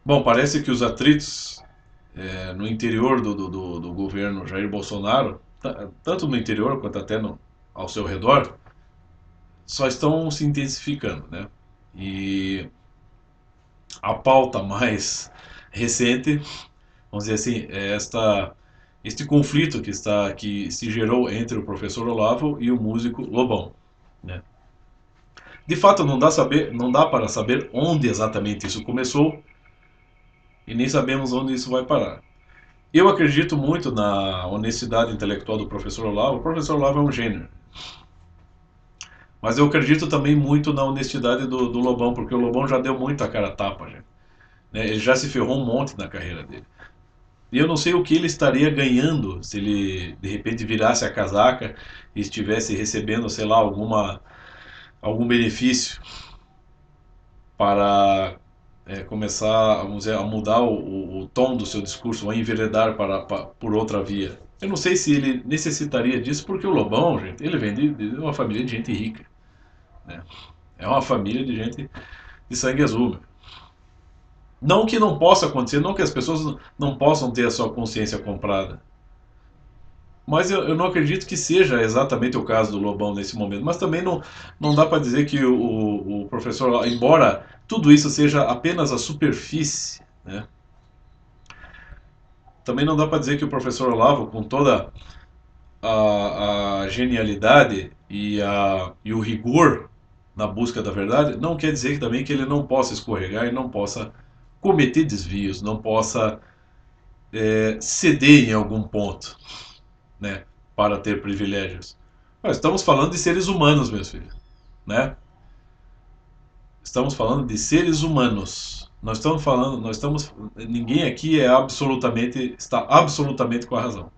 Bom, parece que os atritos no interior do governo Jair Bolsonaro, tanto no interior quanto até ao seu redor, só estão se intensificando, né? E a pauta mais recente, vamos dizer assim, é este conflito que se gerou entre o professor Olavo e o músico Lobão, né? De fato, não dá para saber onde exatamente isso começou e nem sabemos onde isso vai parar. Eu acredito muito na honestidade intelectual do professor Olavo. O professor Olavo é um gênio. Mas eu acredito também muito na honestidade do Lobão, porque o Lobão já deu muita cara a tapa, gente, né? Ele já se ferrou um monte na carreira dele. E eu não sei o que ele estaria ganhando se ele de repente virasse a casaca e estivesse recebendo, sei lá, algum benefício para começar, vamos dizer, a mudar o tom do seu discurso, a enveredar por outra via. Eu não sei se ele necessitaria disso, porque o Lobão, gente, ele vem de uma família de gente rica, né? É uma família de gente de sangue azul. Não que não possa acontecer, não que as pessoas não possam ter a sua consciência comprada. Mas eu não acredito que seja exatamente o caso do Lobão nesse momento. Mas também não dá para dizer que o professor, embora tudo isso seja apenas a superfície, né? Também não dá para dizer que o professor Olavo, com toda a genialidade e o rigor na busca da verdade, não quer dizer também que ele não possa escorregar e não possa cometer desvios, não possa ceder em algum ponto, né, para ter privilégios. Nós estamos falando de seres humanos, meus filhos, né? Estamos falando de seres humanos. Ninguém aqui está absolutamente com a razão.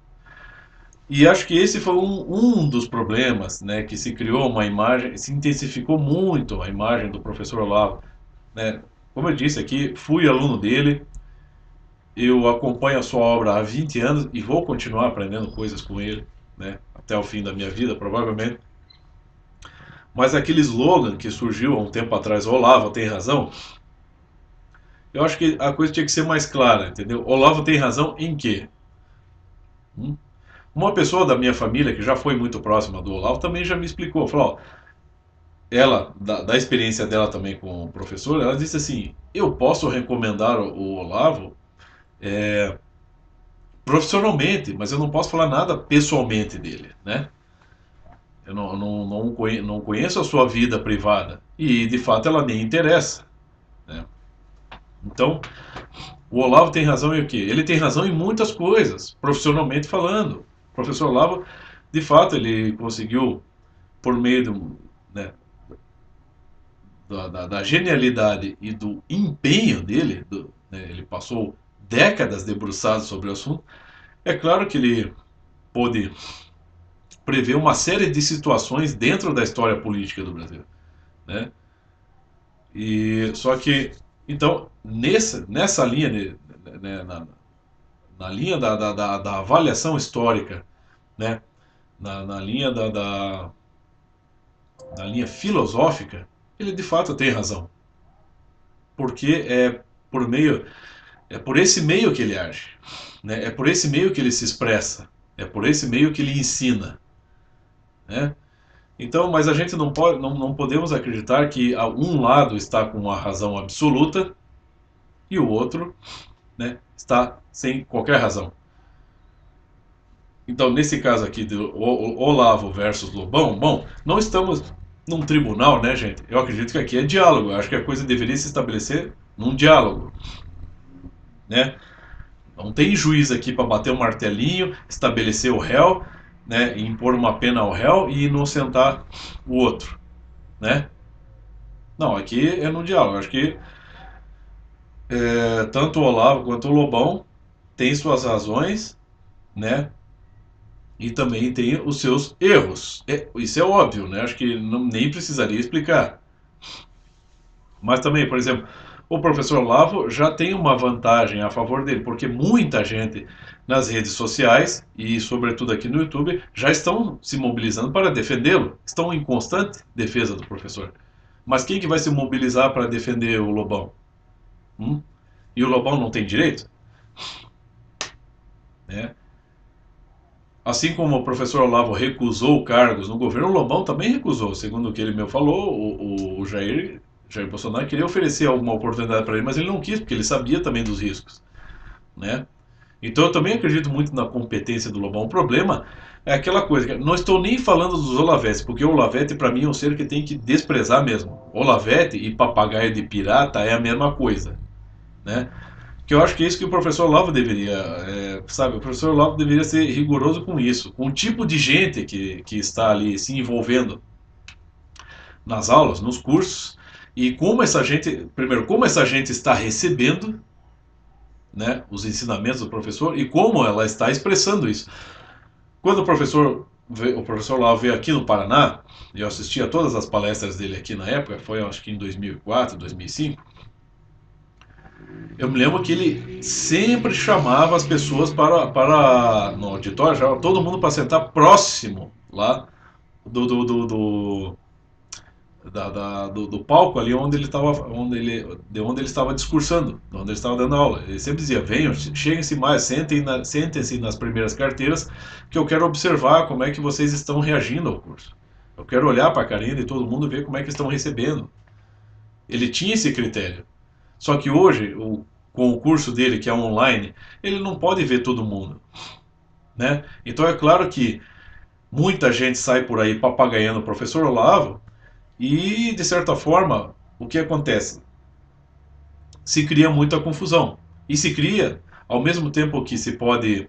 E acho que esse foi um dos problemas, né, que se criou uma imagem, se intensificou muito a imagem do professor Olavo, né? Como eu disse aqui, fui aluno dele, eu acompanho a sua obra há 20 anos e vou continuar aprendendo coisas com ele, né, até o fim da minha vida, provavelmente. Mas aquele slogan que surgiu há um tempo atrás, Olavo tem razão, eu acho que a coisa tinha que ser mais clara, entendeu? Olavo tem razão em quê? Hum? Uma pessoa da minha família, que já foi muito próxima do Olavo, também já me explicou. Falou, ó, ela, da experiência dela também com o professor, ela disse assim: eu posso recomendar o Olavo profissionalmente, mas eu não posso falar nada pessoalmente dele, né? Eu não conheço a sua vida privada e de fato ela nem interessa, né? Então, o Olavo tem razão em o quê? Ele tem razão em muitas coisas, profissionalmente falando. O professor Olavo, de fato, ele conseguiu, por meio né, da genialidade e do empenho dele, né, ele passou décadas debruçado sobre o assunto. É claro que ele pôde prever uma série de situações dentro da história política do Brasil, né? E só que então nessa linha né, na linha da avaliação histórica, né? Na linha na linha filosófica, ele de fato tem razão, porque por meio é por esse meio que ele age, né? É por esse meio que ele se expressa, é por esse meio que ele ensina, né? Então, mas a gente não podemos acreditar que um lado está com a razão absoluta e o outro, né, está sem qualquer razão. Então, nesse caso aqui do Olavo versus Lobão, bom, não estamos num tribunal, né, gente? Eu acredito que aqui é diálogo. Eu acho que a coisa deveria se estabelecer num diálogo, né? Não tem juiz aqui para bater o um martelinho, estabelecer o réu, né, e impor uma pena ao réu e inocentar o outro, né? Não, aqui é no diálogo. Acho que tanto o Olavo quanto o Lobão têm suas razões, né? E também tem os seus erros. Isso é óbvio, né? Acho que nem precisaria explicar. Mas também, por exemplo, o professor Olavo já tem uma vantagem a favor dele, porque muita gente nas redes sociais e, sobretudo, aqui no YouTube, já estão se mobilizando para defendê-lo. Estão em constante defesa do professor. Mas quem que vai se mobilizar para defender o Lobão? Hum? E o Lobão não tem direito? Né? Assim como o professor Olavo recusou cargos no governo, o Lobão também recusou. Segundo o que ele me falou, o Jair Bolsonaro queria oferecer alguma oportunidade para ele, mas ele não quis, porque ele sabia também dos riscos. Né? Então eu também acredito muito na competência do Lobão. O problema é aquela coisa, que não estou nem falando dos Olavetes, porque o Olavete para mim é um ser que tem que desprezar mesmo. Olavete e papagaio de pirata é a mesma coisa. Né? Que eu acho que é isso que o professor Olavo deveria, sabe, o professor Olavo deveria ser rigoroso com isso, com o tipo de gente que está ali se envolvendo nas aulas, nos cursos, e como essa gente, primeiro, como essa gente está recebendo, né, os ensinamentos do professor e como ela está expressando isso. Quando o professor Olavo veio aqui no Paraná, e eu assistia a todas as palestras dele aqui na época, foi acho que em 2004, 2005. Eu me lembro que ele sempre chamava as pessoas no auditório, chamava todo mundo para sentar próximo lá do, do, do, do, do palco ali de onde ele estava discursando, de onde ele estava dando aula. Ele sempre dizia: venham, cheguem-se mais, sentem-se nas primeiras carteiras, que eu quero observar como é que vocês estão reagindo ao curso. Eu quero olhar para a carinha de todo mundo e ver como é que estão recebendo. Ele tinha esse critério. Só que hoje, com o curso dele, que é online, ele não pode ver todo mundo. Né? Então é claro que muita gente sai por aí papagaiando o professor Olavo e, de certa forma, o que acontece? Se cria muita confusão. E se cria, ao mesmo tempo que se pode,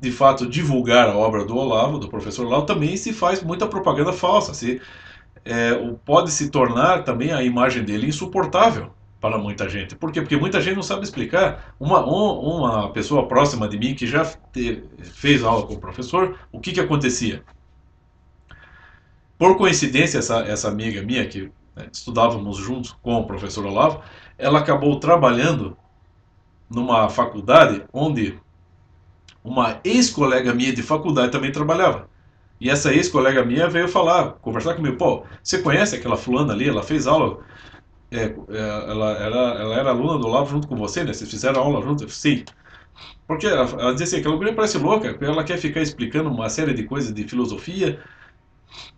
de fato, divulgar a obra do Olavo, do professor Olavo, também se faz muita propaganda falsa. Pode se tornar também a imagem dele insuportável para muita gente. Por quê? Porque muita gente não sabe explicar. Uma pessoa próxima de mim que já fez aula com o professor, o que acontecia? Por coincidência, essa amiga minha, que, né, estudávamos juntos com o professor Olavo, ela acabou trabalhando numa faculdade onde uma ex-colega minha de faculdade também trabalhava. E essa ex-colega minha veio conversar comigo: pô, você conhece aquela fulana ali? Ela fez aula, ela era aluna do Olavo junto com você, né? Vocês fizeram aula junto? Sim. Porque ela dizia assim: aquela mulher parece louca, porque ela quer ficar explicando uma série de coisas de filosofia,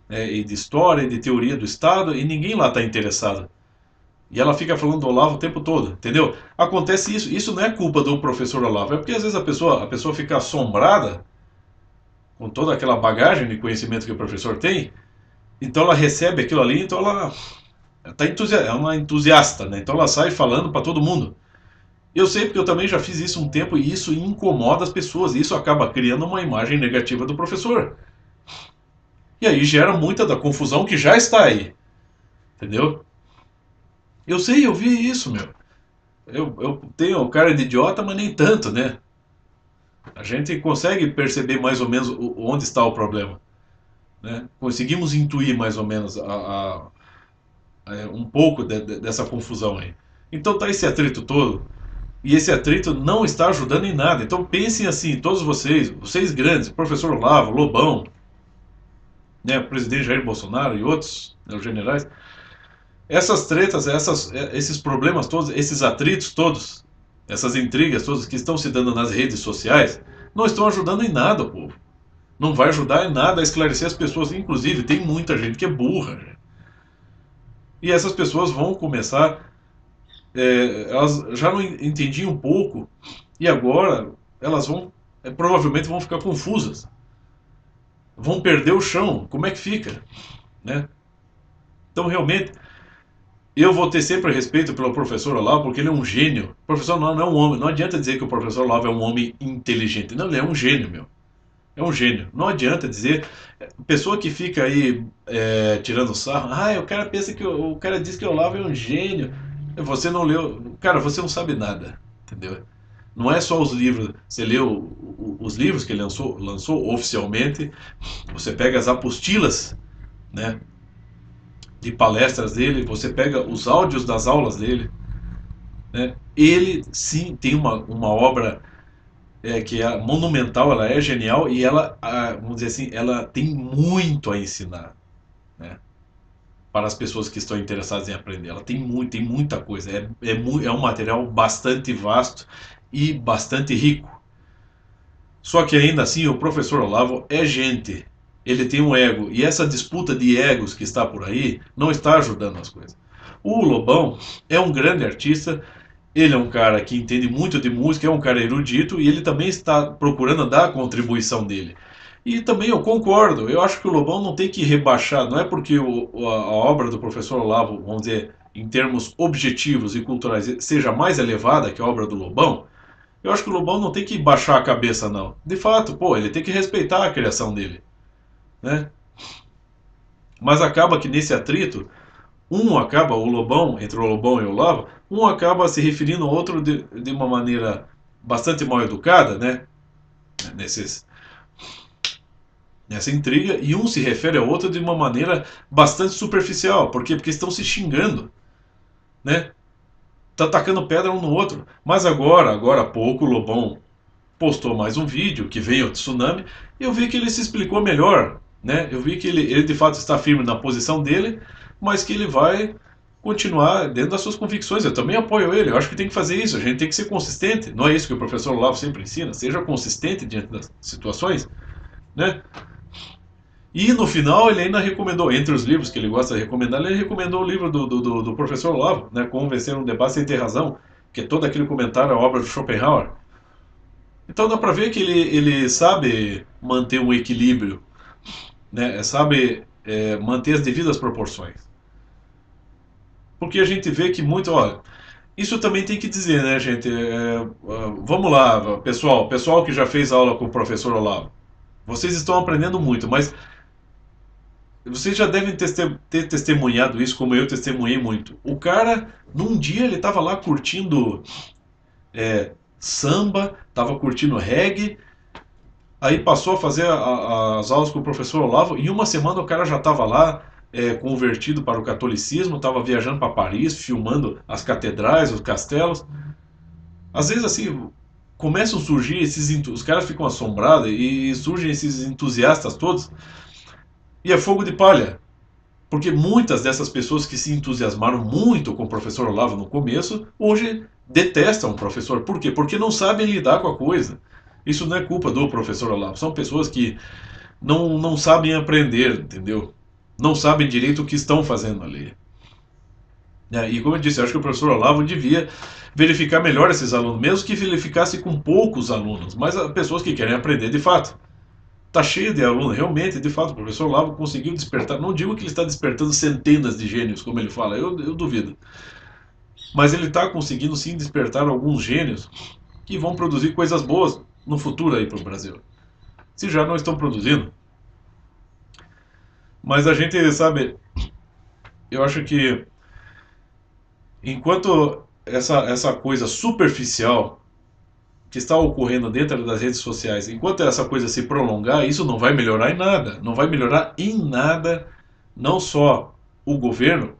e de história, e de teoria do Estado, e ninguém lá está interessado. E ela fica falando do Olavo o tempo todo, entendeu? Acontece isso. Isso não é culpa do professor Olavo, é porque às vezes a pessoa fica assombrada com toda aquela bagagem de conhecimento que o professor tem, então ela recebe aquilo ali, então ela é uma entusiasta, né? Então ela sai falando para todo mundo. Eu sei porque eu também já fiz isso um tempo e isso incomoda as pessoas, e isso acaba criando uma imagem negativa do professor. E aí gera muita da confusão que já está aí, entendeu? Eu sei, eu vi isso, meu. Eu tenho cara de idiota, mas nem tanto, né? A gente consegue perceber mais ou menos onde está o problema. Né? Conseguimos intuir mais ou menos um pouco dessa confusão aí. Então tá esse atrito todo. E esse atrito não está ajudando em nada. Então pensem assim, todos vocês grandes, professor Olavo, Lobão, né, o presidente Jair Bolsonaro e outros, né, os generais, essas tretas, esses problemas todos, esses atritos todos, essas intrigas todas que estão se dando nas redes sociais, não estão ajudando em nada o povo. Não vai ajudar em nada a esclarecer as pessoas. Inclusive, tem muita gente que é burra. Gente. E essas pessoas vão começar. Elas já não entendiam um pouco. E agora elas provavelmente vão ficar confusas. Vão perder o chão. Como é que fica? Né? Então, realmente, eu vou ter sempre respeito pelo professor Olavo, porque ele é um gênio. O professor não é um homem. Não adianta dizer que o professor Olavo é um homem inteligente. Não, ele é um gênio, meu. É um gênio. Não adianta dizer. Pessoa que fica aí tirando sarro. O cara pensa que o cara diz que o Olavo é um gênio. Você não leu. Cara, você não sabe nada. Entendeu? Não é só os livros. Você leu os livros que ele lançou oficialmente. Você pega as apostilas, né, de palestras dele. Você pega os áudios das aulas dele. Né? Ele sim tem uma obra que é monumental, ela é genial e ela, vamos dizer assim, ela tem muito a ensinar. Né? para as pessoas que estão interessadas em aprender. Ela tem muita coisa. É um material bastante vasto e bastante rico. Só que ainda assim, o professor Olavo é gente. Ele tem um ego. E essa disputa de egos que está por aí não está ajudando as coisas. O Lobão é um grande artista. Ele é um cara que entende muito de música, é um cara erudito e ele também está procurando dar a contribuição dele. E também eu concordo, eu acho que o Lobão não tem que rebaixar, não é porque a obra do professor Olavo, vamos dizer, em termos objetivos e culturais, seja mais elevada que a obra do Lobão, eu acho que o Lobão não tem que baixar a cabeça, não. De fato, pô, ele tem que respeitar a criação dele, né? Mas acaba que nesse atrito, o Lobão, entre o Lobão e o Olavo, um acaba se referindo ao outro de uma maneira bastante mal educada, né? Nesses, nessa intriga, e um se refere ao outro de uma maneira bastante superficial. Por quê? Porque estão se xingando, né? Tá atacando pedra um no outro. Mas agora há pouco, o Lobão postou mais um vídeo, que veio o tsunami, e eu vi que ele se explicou melhor, né? Eu vi que ele de fato está firme na posição dele, mas que ele vai continuar dentro das suas convicções. Eu também apoio ele, eu acho que tem que fazer isso, a gente tem que ser consistente. Não é isso que o professor Olavo sempre ensina? Seja consistente diante das situações, né? E no final ele ainda recomendou, entre os livros que ele gosta de recomendar, ele recomendou o livro do professor Olavo, né? Como Vencer um Debate Sem Ter Razão, que é todo aquele comentário à obra de Schopenhauer. Então dá pra ver que ele sabe manter um equilíbrio, né? Sabe manter as devidas proporções. Porque a gente vê que muito, olha, isso também tem que dizer, né, gente? Vamos lá, pessoal que já fez aula com o professor Olavo, vocês estão aprendendo muito, mas vocês já devem ter testemunhado isso, como eu testemunhei muito. O cara, num dia, ele estava lá curtindo samba, estava curtindo reggae, aí passou a fazer as aulas com o professor Olavo, e em uma semana o cara já estava lá, convertido para o catolicismo, estava viajando para Paris, filmando as catedrais, os castelos. Às vezes, assim, começam a surgir os caras ficam assombrados e surgem esses entusiastas todos, e é fogo de palha. Porque muitas dessas pessoas que se entusiasmaram muito com o professor Olavo no começo, hoje detestam o professor. Por quê? Porque não sabem lidar com a coisa. Isso não é culpa do professor Olavo. São pessoas que não sabem aprender, entendeu? Não sabem direito o que estão fazendo ali. E como eu disse, eu acho que o professor Olavo devia verificar melhor esses alunos, mesmo que verificasse com poucos alunos, mas pessoas que querem aprender de fato. Está cheio de alunos, realmente, de fato, o professor Olavo conseguiu despertar. Não digo que ele está despertando centenas de gênios, como ele fala, eu duvido. Mas ele está conseguindo sim despertar alguns gênios que vão produzir coisas boas no futuro aí para o Brasil. Se já não estão produzindo. Mas a gente, sabe, eu acho que enquanto essa coisa superficial que está ocorrendo dentro das redes sociais, enquanto essa coisa se prolongar, isso não vai melhorar em nada. Não vai melhorar em nada, não só o governo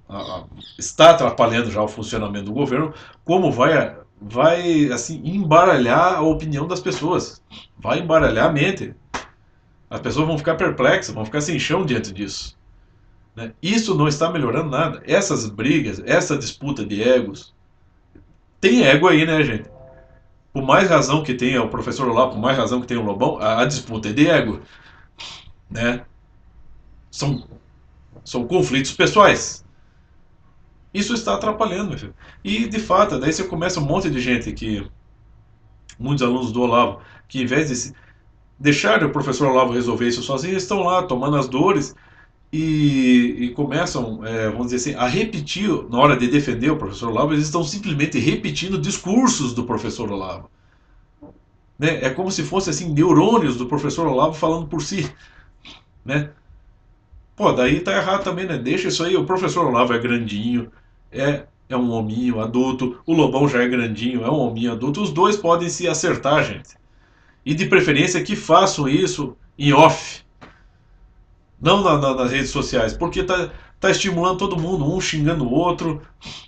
está atrapalhando já o funcionamento do governo, como vai assim embaralhar a opinião das pessoas, vai embaralhar a mente. As pessoas vão ficar perplexas, vão ficar sem chão diante disso, né? Isso não está melhorando nada. Essas brigas, essa disputa de egos, tem ego aí, né, gente? Por mais razão que tenha o professor Olavo, por mais razão que tenha o Lobão, a disputa é de ego, né? São, são conflitos pessoais. Isso está atrapalhando, meu filho. E de fato, daí você começa um monte de gente muitos alunos do Olavo, que em vez de deixar o professor Olavo resolver isso sozinho, estão lá tomando as dores e começam, vamos dizer assim, a repetir, na hora de defender o professor Olavo, eles estão simplesmente repetindo discursos do professor Olavo. Né? É como se fosse assim, neurônios do professor Olavo falando por si. Né? Pô, daí tá errado também, né? Deixa isso aí, o professor Olavo é grandinho, é um hominho adulto, o Lobão já é grandinho, é um hominho adulto, os dois podem se acertar, gente. E de preferência que façam isso em off, não nas redes sociais, porque tá estimulando todo mundo, um xingando o outro,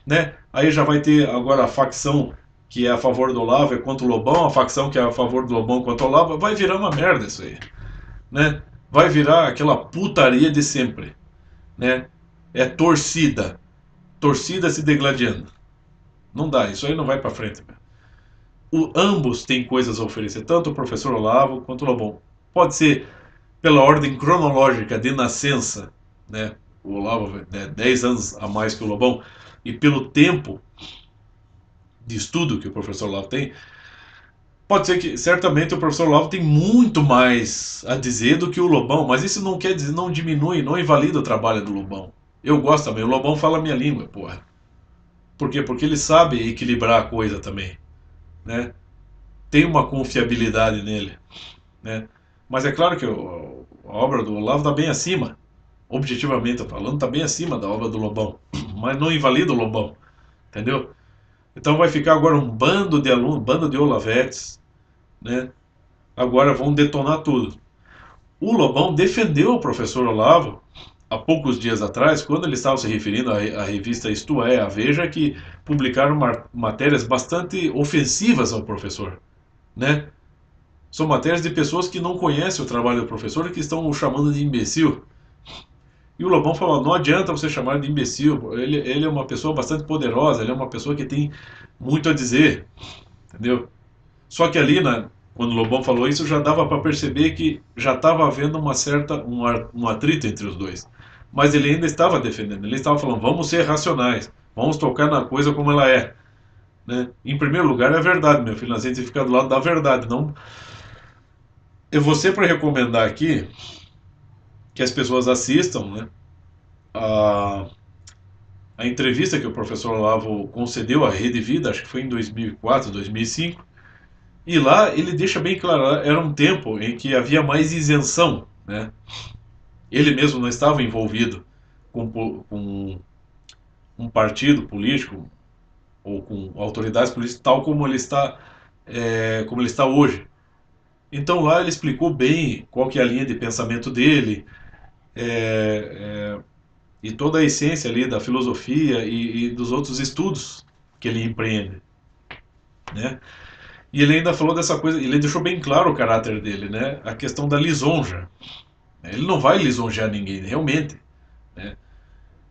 né? Aí já vai ter agora a facção que é a favor do Olavo é contra o Lobão, a facção que é a favor do Lobão contra o Olavo, vai virar uma merda isso aí, né? Vai virar aquela putaria de sempre, né? é torcida. Torcida se degladiando. Não dá, isso aí não vai para frente. Ambos têm coisas a oferecer, tanto o professor Olavo quanto o Lobão. Pode ser pela ordem cronológica de nascença, né? O Olavo é 10 anos a mais que o Lobão, e pelo tempo de estudo que o professor Olavo tem, pode ser que certamente o professor Olavo tem muito mais a dizer do que o Lobão, mas isso não quer dizer, não diminui, não invalida o trabalho do Lobão. Eu gosto também, o Lobão fala a minha língua, porra. Por quê? Porque ele sabe equilibrar a coisa também, né? Tem uma confiabilidade nele, né? Mas é claro que a obra do Olavo está bem acima, objetivamente falando, está bem acima da obra do Lobão, mas não invalida o Lobão, entendeu? Então vai ficar agora um bando de alunos, bando de Olavetes, né? Agora vão detonar tudo. O Lobão defendeu o professor Olavo há poucos dias atrás, quando ele estava se referindo à revista Isto É, a Veja, que publicaram matérias bastante ofensivas ao professor, né? São matérias de pessoas que não conhecem o trabalho do professor e que estão o chamando de imbecil. E o Lobão falou: não adianta você chamar de imbecil, ele é uma pessoa bastante poderosa, ele é uma pessoa que tem muito a dizer, entendeu? Só que ali, quando o Lobão falou isso, já dava para perceber que já estava havendo um atrito entre os dois. Mas ele ainda estava defendendo, ele estava falando: vamos ser racionais, vamos tocar na coisa como ela é. Né? Em primeiro lugar, é a verdade, meu filho, nós temos que ficar do lado da verdade. Não, eu vou sempre recomendar aqui que as pessoas assistam, né, a, a entrevista que o professor Olavo concedeu à Rede Vida, acho que foi em 2004, 2005, e lá ele deixa bem claro, era um tempo em que havia mais isenção, né? Ele mesmo não estava envolvido com um partido político ou com autoridades políticas tal como ele está hoje. Então lá ele explicou bem qual que é a linha de pensamento dele, e toda a essência ali da filosofia e dos outros estudos que ele empreende, né? E ele ainda falou dessa coisa, ele deixou bem claro o caráter dele, né? A questão da lisonja. Ele não vai lisonjear ninguém, realmente, né?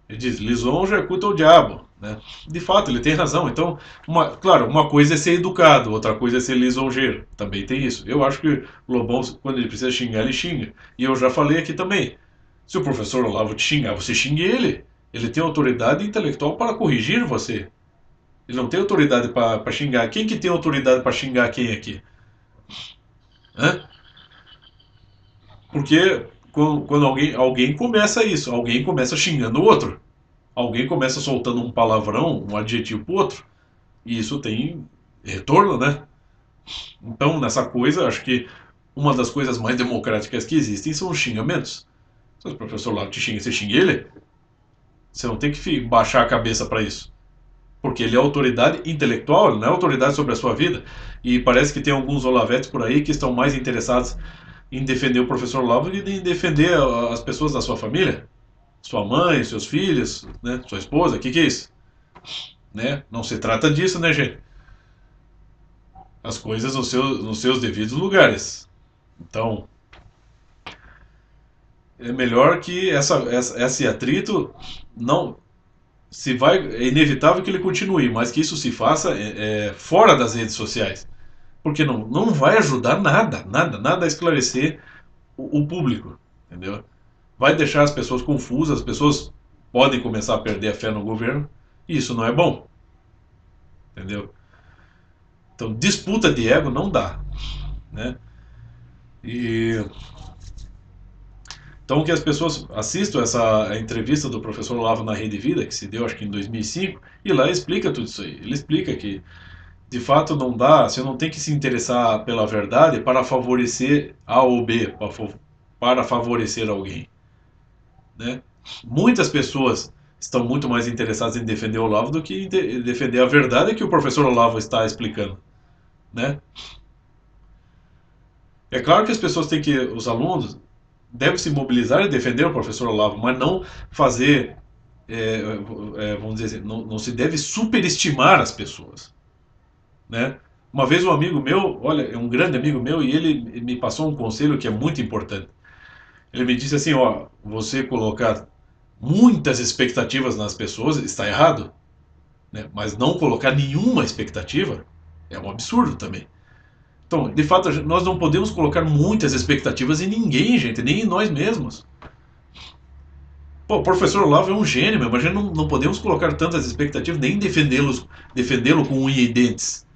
Ele diz, lisonja é culto ao diabo, né? De fato, ele tem razão. Então, claro, uma coisa é ser educado, outra coisa é ser lisonjeiro. Também tem isso. Eu acho que o Lobão, quando ele precisa xingar, ele xinga. E eu já falei aqui também. Se o professor Olavo te xingar, você xingue ele. Ele tem autoridade intelectual para corrigir você. Ele não tem autoridade para xingar. Quem que tem autoridade para xingar quem aqui? Hã? Porque quando alguém começa isso, alguém começa xingando o outro. Alguém começa soltando um palavrão, um adjetivo pro outro. E isso tem retorno, né? Então, nessa coisa, acho que uma das coisas mais democráticas que existem são os xingamentos. Se o professor lá te xinga, você xinga ele, você não tem que baixar a cabeça para isso. Porque ele é autoridade intelectual, ele não é autoridade sobre a sua vida. E parece que tem alguns olavetes por aí que estão mais interessados em defender o professor Olavo do que em defender as pessoas da sua família. Sua mãe, seus filhos, né? Sua esposa, o que é isso? Né? Não se trata disso, né, gente? As coisas nos seus devidos lugares. Então, é melhor que esse atrito não se vai. É inevitável que ele continue, mas que isso se faça fora das redes sociais. Porque não vai ajudar nada, nada, nada a esclarecer o público, entendeu? Vai deixar as pessoas confusas, as pessoas podem começar a perder a fé no governo, e isso não é bom, entendeu? Então, disputa de ego não dá, né? E então que as pessoas assistam essa entrevista do professor Olavo na Rede Vida, que se deu acho que em 2005, e cinco, e lá explica tudo isso aí. Ele explica que de fato não dá, você não tem que se interessar pela verdade para favorecer A ou B, para favorecer alguém, né? Muitas pessoas estão muito mais interessadas em defender o Olavo do que em defender a verdade que o professor Olavo está explicando, né? É claro que as pessoas têm que, os alunos devem se mobilizar e defender o professor Olavo, mas não fazer, é, vamos dizer assim, não se deve superestimar as pessoas, né? Uma vez um amigo meu, olha, é um grande amigo meu, e ele me passou um conselho que é muito importante. Ele me disse assim, ó, você colocar muitas expectativas nas pessoas está errado, né? Mas não colocar nenhuma expectativa é um absurdo também. Então, de fato, nós não podemos colocar muitas expectativas em ninguém, gente, nem em nós mesmos. Pô, o professor Olavo é um gênio, mas a gente não podemos colocar tantas expectativas, nem defendê-lo com unha e dentes.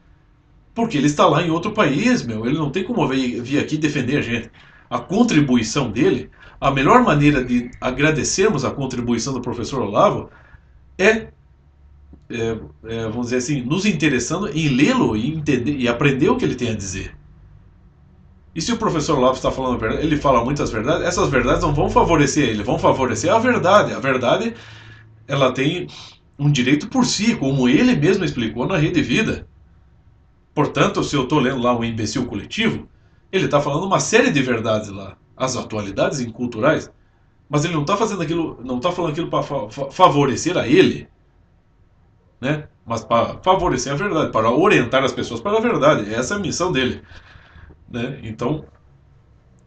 Porque ele está lá em outro país, meu. Ele não tem como vir aqui defender a gente. A contribuição dele, a melhor maneira de agradecermos a contribuição do professor Olavo é, vamos dizer assim, nos interessando em lê-lo e entender e aprender o que ele tem a dizer. E se o professor Olavo está falando a verdade, ele fala muitas verdades, essas verdades não vão favorecer ele, vão favorecer a verdade. A verdade, ela tem um direito por si, como ele mesmo explicou na Rede Vida. Portanto, se eu estou lendo lá o Imbecil Coletivo, ele está falando uma série de verdades lá, as atualidades inculturais, mas ele não está fazendo aquilo, não está falando aquilo para favorecer a ele, né? Mas para favorecer a verdade, para orientar as pessoas para a verdade. Essa é a missão dele, né? Então,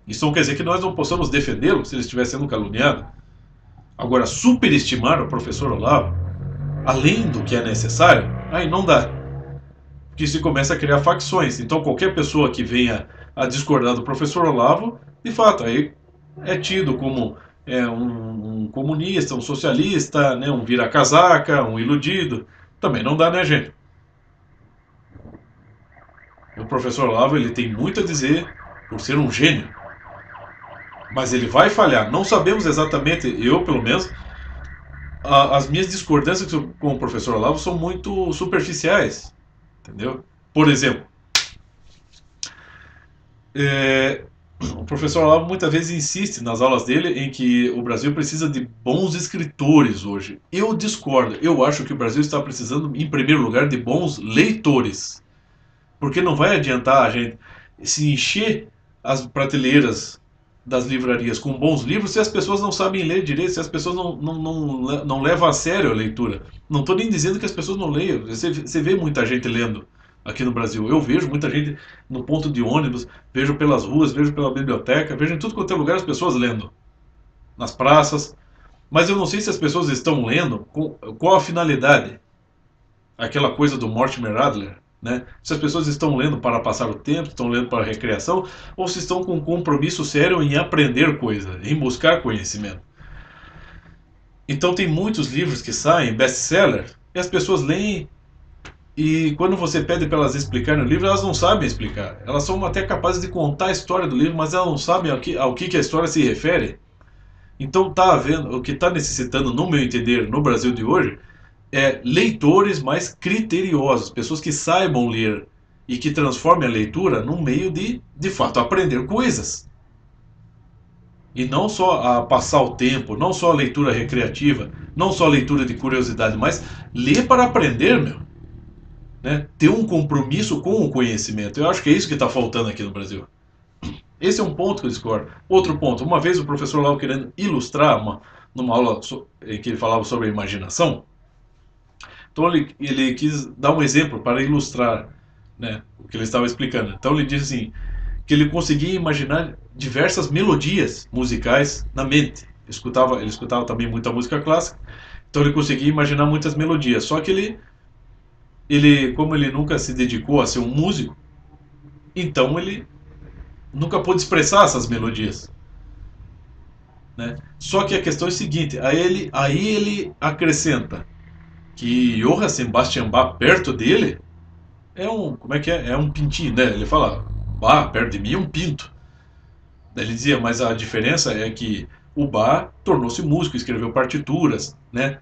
isso não quer dizer que nós não possamos defendê-lo se ele estiver sendo caluniado. Agora, superestimar o professor Olavo, além do que é necessário, aí não dá. Porque se começa a criar facções. Então, qualquer pessoa que venha a discordar do professor Olavo, de fato, aí é tido como um comunista, um socialista, né, um vira-casaca, um iludido. Também não dá, né, gente? O professor Olavo ele tem muito a dizer por ser um gênio, mas ele vai falhar. Não sabemos exatamente, eu pelo menos, as minhas discordâncias com o professor Olavo são muito superficiais, entendeu? Por exemplo, é, o professor Olavo muitas vezes insiste nas aulas dele em que o Brasil precisa de bons escritores hoje. Eu discordo. Eu acho que o Brasil está precisando, em primeiro lugar, de bons leitores. Porque não vai adiantar a gente se encher as prateleiras das livrarias com bons livros se as pessoas não sabem ler direito, se as pessoas não levam a sério a leitura. Não estou nem dizendo que as pessoas não leiam. Você vê muita gente lendo aqui no Brasil. Eu vejo muita gente no ponto de ônibus, vejo pelas ruas, vejo pela biblioteca, vejo em tudo quanto é lugar as pessoas lendo. Nas praças. Mas eu não sei se as pessoas estão lendo com qual a finalidade. Aquela coisa do Mortimer Adler, né? Se as pessoas estão lendo para passar o tempo, estão lendo para recreação, ou se estão com um compromisso sério em aprender coisa, em buscar conhecimento. Então tem muitos livros que saem, best-seller, e as pessoas leem e quando você pede para elas explicarem o livro, elas não sabem explicar. Elas são até capazes de contar a história do livro, mas elas não sabem ao que a história se refere. Então tá havendo, o que está necessitando, no meu entender, no Brasil de hoje, leitores mais criteriosos, pessoas que saibam ler e que transformem a leitura num meio de fato, aprender coisas. E não só a passar o tempo, não só a leitura recreativa, não só a leitura de curiosidade, mas ler para aprender, meu. Né? Ter um compromisso com o conhecimento. Eu acho que é isso que está faltando aqui no Brasil. Esse é um ponto que eu discordo. Outro ponto, uma vez o professor Lau querendo ilustrar numa aula em que ele falava sobre a imaginação, então ele quis dar um exemplo para ilustrar, né, o que ele estava explicando. Então ele disse assim, que ele conseguia imaginar diversas melodias musicais na mente. Ele escutava também muita música clássica, então ele conseguia imaginar muitas melodias. Só que como ele nunca se dedicou a ser um músico, então ele nunca pôde expressar essas melodias. Né? Só que a questão é a seguinte, aí ele acrescenta que Johann Sebastian Bach perto dele como é que é? É um pintinho, né? Ele fala, Bach perto de mim é um pinto. Daí ele dizia, mas a diferença é que o Bach tornou-se músico, escreveu partituras, né?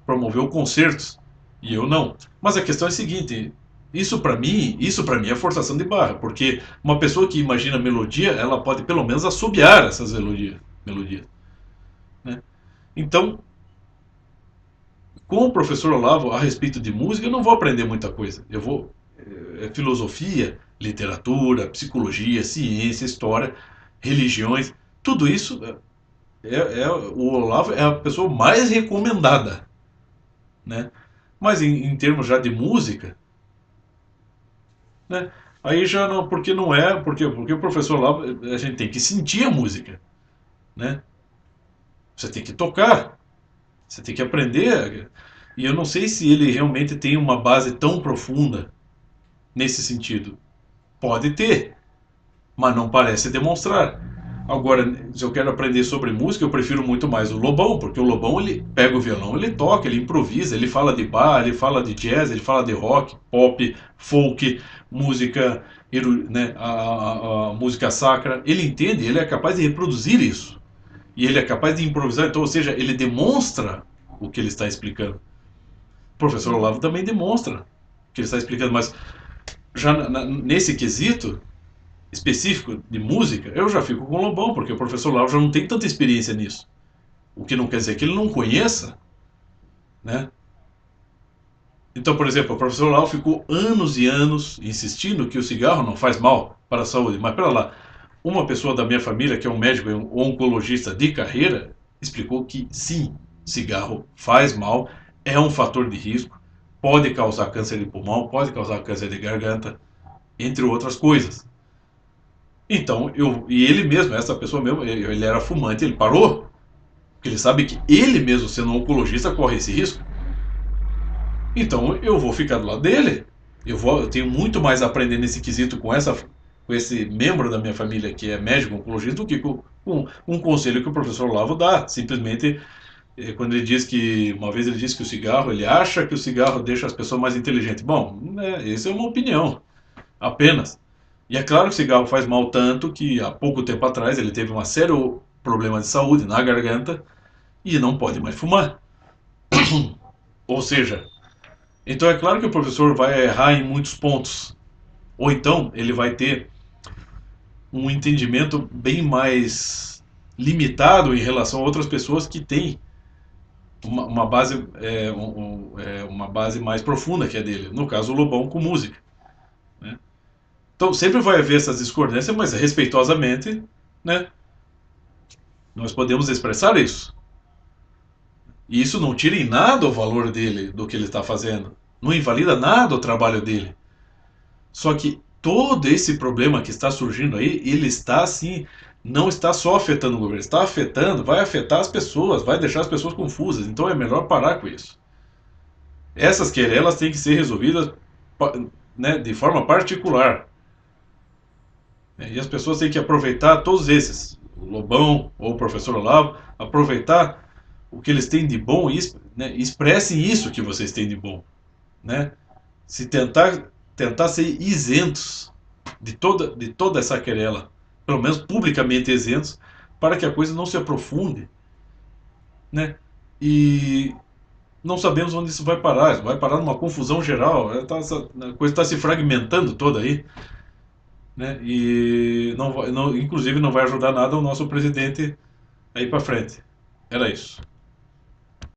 Promoveu concertos, e eu não. Mas a questão é a seguinte, isso para mim é forçação de barra, porque uma pessoa que imagina melodia, ela pode pelo menos assobiar essas melodias, né? Então, com o professor Olavo a respeito de música, eu não vou aprender muita coisa. Eu vou filosofia, literatura, psicologia, ciência, história, religiões, tudo isso o Olavo é a pessoa mais recomendada, né? Mas em termos já de música, né? Aí já não, porque não é, porque o professor Olavo a gente tem que sentir a música, né? Você tem que tocar. Você tem que aprender. E eu não sei se ele realmente tem uma base tão profunda nesse sentido. Pode ter, mas não parece demonstrar. Agora, se eu quero aprender sobre música, eu prefiro muito mais o Lobão, porque o Lobão ele pega o violão, ele toca, ele improvisa, ele fala de bar, ele fala de jazz, ele fala de rock, pop, folk, música, né, a música sacra. Ele entende, ele é capaz de reproduzir isso. E ele é capaz de improvisar, então, ou seja, ele demonstra o que ele está explicando. O professor Olavo também demonstra o que ele está explicando, mas já nesse quesito específico de música, eu já fico com o Lobão, porque o professor Olavo já não tem tanta experiência nisso. O que não quer dizer que ele não conheça, né? Então, por exemplo, o professor Olavo ficou anos e anos insistindo que o cigarro não faz mal para a saúde. Mas, pera lá, uma pessoa da minha família, que é um médico e um oncologista de carreira, explicou que sim, cigarro faz mal, é um fator de risco, pode causar câncer de pulmão, pode causar câncer de garganta, entre outras coisas. Então, e ele mesmo, essa pessoa mesmo, ele era fumante, ele parou, porque ele sabe que ele mesmo, sendo um oncologista, corre esse risco. Então, eu vou ficar do lado dele. Eu tenho muito mais a aprender nesse quesito com esse membro da minha família que é médico oncologista do que com um conselho que o professor Olavo dá. Simplesmente, quando ele diz que, uma vez ele disse que o cigarro, ele acha que o cigarro deixa as pessoas mais inteligentes. Bom, essa é uma opinião, apenas. E é claro que o cigarro faz mal tanto que há pouco tempo atrás ele teve um sério problema de saúde na garganta e não pode mais fumar. Ou seja, então é claro que o professor vai errar em muitos pontos. Ou então ele vai ter um entendimento bem mais limitado em relação a outras pessoas que têm uma base, uma base mais profunda que a dele. No caso, o Lobão com música. Né? Então sempre vai haver essas discordâncias, mas respeitosamente, né, nós podemos expressar isso. E isso não tira em nada o valor dele, do que ele está fazendo. Não invalida nada o trabalho dele. Só que todo esse problema que está surgindo aí, ele está assim, não está só afetando o governo, está afetando, vai afetar as pessoas, vai deixar as pessoas confusas. Então é melhor parar com isso. Essas querelas têm que ser resolvidas, né, de forma particular. E as pessoas têm que aproveitar todos esses, o Lobão ou o professor Olavo, aproveitar o que eles têm de bom e, né, expressem isso que vocês têm de bom. Né? Se tentar ser isentos de toda essa querela, pelo menos publicamente isentos, para que a coisa não se aprofunde, né? E não sabemos onde isso vai parar numa confusão geral, a coisa está se fragmentando toda aí, né? E não, inclusive não vai ajudar nada o nosso presidente aí para frente. Era isso.